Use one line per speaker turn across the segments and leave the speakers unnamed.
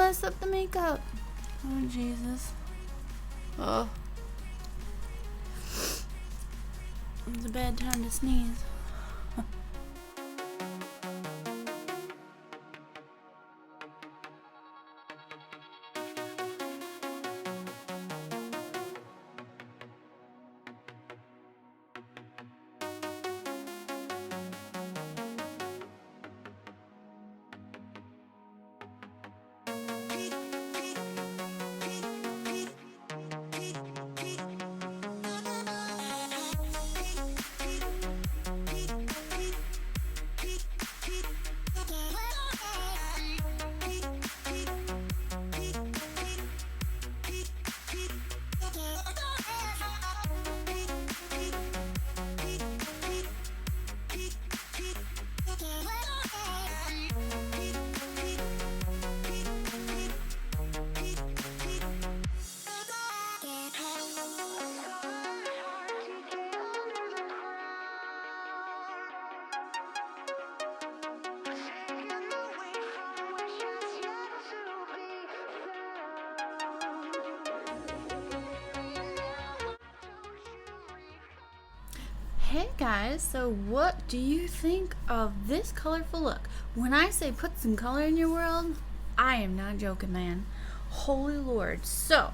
mess up the makeup. Oh, Jesus. Oh. It's a bad time to sneeze. Hey guys, so what do you think of this colorful look? When I say put some color in your world, I am not joking, man. Holy Lord. So,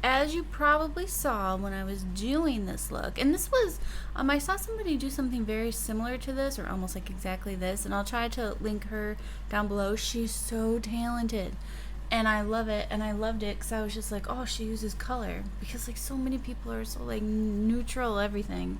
as you probably saw when I was doing this look, and this was, I saw somebody do something very similar to this, or almost like exactly this, and I'll try to link her down below. She's so talented. And I love it, and I loved it because I was just like, oh, she uses color, because like so many people are so like neutral everything.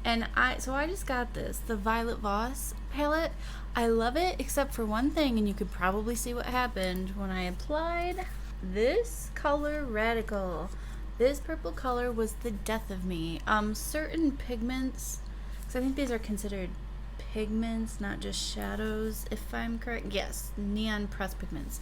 And so I just got this, the Violet Voss palette. I love it except for one thing, and you could probably see what happened when I applied this color Radical. This purple color was the death of me. Certain pigments, because I think these are considered pigments, not just shadows, if I'm correct. Yes, neon pressed pigments.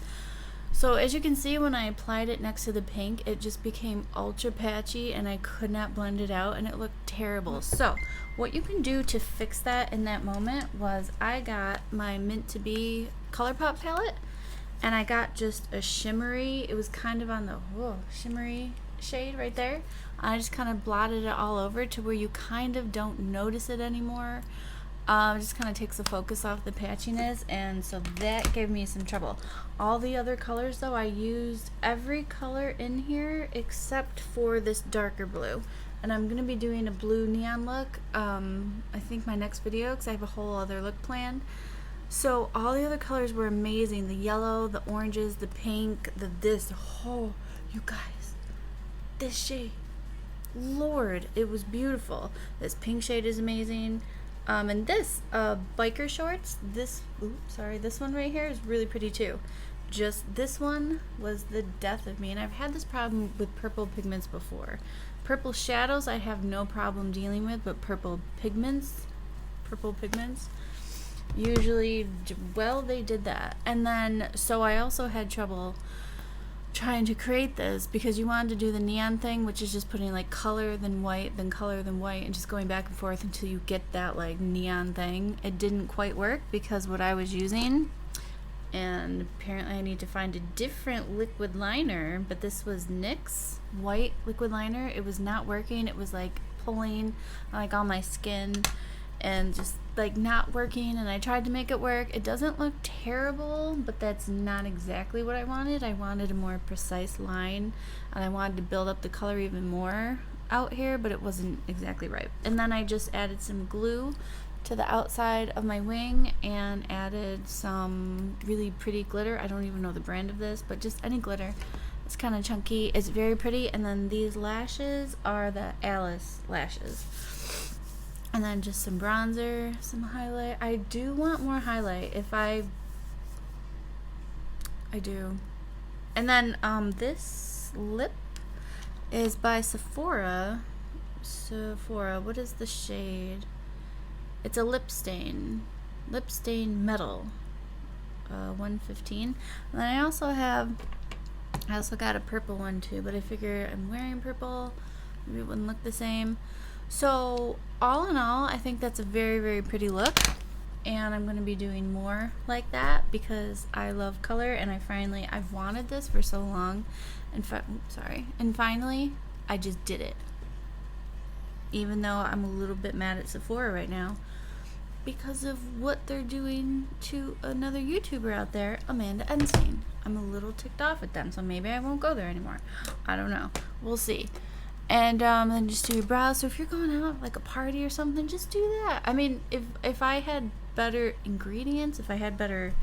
So as you can see, when I applied it next to the pink, it just became ultra patchy and I could not blend it out and it looked terrible. So what you can do to fix that in that moment was I got my Mint to Be ColourPop palette and I got just a shimmery, it was kind of on the shimmery shade right there. I just kind of blotted it all over to where you kind of don't notice it anymore. It just kind of takes the focus off the patchiness, and so that gave me some trouble. All the other colors though, I used every color in here except for this darker blue, and I'm gonna be doing a blue neon look I think my next video, because I have a whole other look planned. So all the other colors were amazing, the yellow, the oranges, the pink, you guys, this shade, Lord, it was beautiful. This pink shade is amazing. And this biker shorts, this one right here is really pretty too. Just this one was the death of me, and I've had this problem with purple pigments before. Purple shadows I have no problem dealing with, but purple pigments usually, well, they did that. And then so I also had trouble trying to create this because you wanted to do the neon thing, which is just putting like color then white then color then white and just going back and forth until you get that like neon thing. It didn't quite work because what I was using, and apparently I need to find a different liquid liner, but this was NYX white liquid liner. It was not working. It was like pulling like on my skin and just like not working, and I tried to make it work. It doesn't look terrible, but that's not exactly what I wanted. I wanted a more precise line, and I wanted to build up the color even more out here, but it wasn't exactly right. And then I just added some glue to the outside of my wing and added some really pretty glitter. I don't even know the brand of this, but just any glitter. It's kind of chunky. It's very pretty. And then these lashes are the Alice lashes. And then just some bronzer, some highlight. I do want more highlight I do. And then this lip is by Sephora. What is the shade? It's a lip stain metal, 115. And then I also got a purple one too, but I figure I'm wearing purple, maybe it wouldn't look the same. So all in all, I think that's a very, very pretty look. and I'm going to be doing more like that because I love color, and I've wanted this for so long, and finally I just did it. Even though I'm a little bit mad at Sephora right now because of what they're doing to another YouTuber out there, Amanda Enstein. I'm a little ticked off at them, so maybe I won't go there anymore. I don't know. We'll see. And then just do your brows. So if you're going out like a party or something, just do that. I mean, if I had better ingredients, if I had better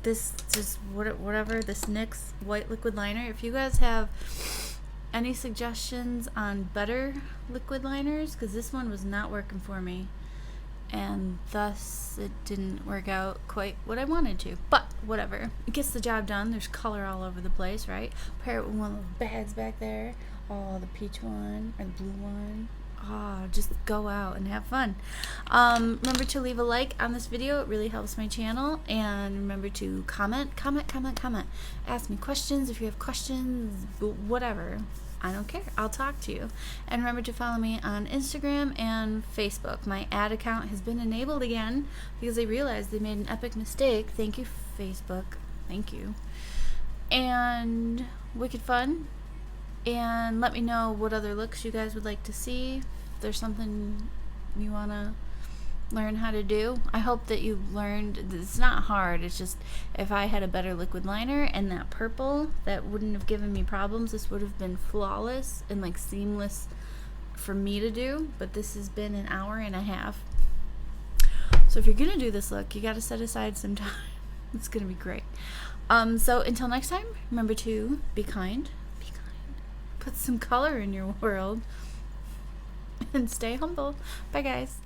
this NYX white liquid liner, if you guys have any suggestions on better liquid liners, because this one was not working for me, and thus it didn't work out quite what I wanted to, but whatever, it gets the job done. There's color all over the place, right? Pair it with one of those bags back there, the peach one or the blue one. Just go out and have fun. Remember to leave a like on this video. It really helps my channel. And remember to comment. Ask me questions if you have questions, whatever. I don't care. I'll talk to you. And remember to follow me on Instagram and Facebook. My ad account has been enabled again because they realized they made an epic mistake. Thank you, Facebook. Thank you. And wicked fun. And let me know what other looks you guys would like to see. If there's something you want to learn how to do. I hope that you learned. It's not hard. It's just if I had a better liquid liner and that purple, that wouldn't have given me problems. This would have been flawless and like seamless for me to do. But this has been an hour and a half. So if you're going to do this look, you got to set aside some time. It's going to be great. So until next time, remember to be kind. Put some color in your world and stay humble. Bye guys.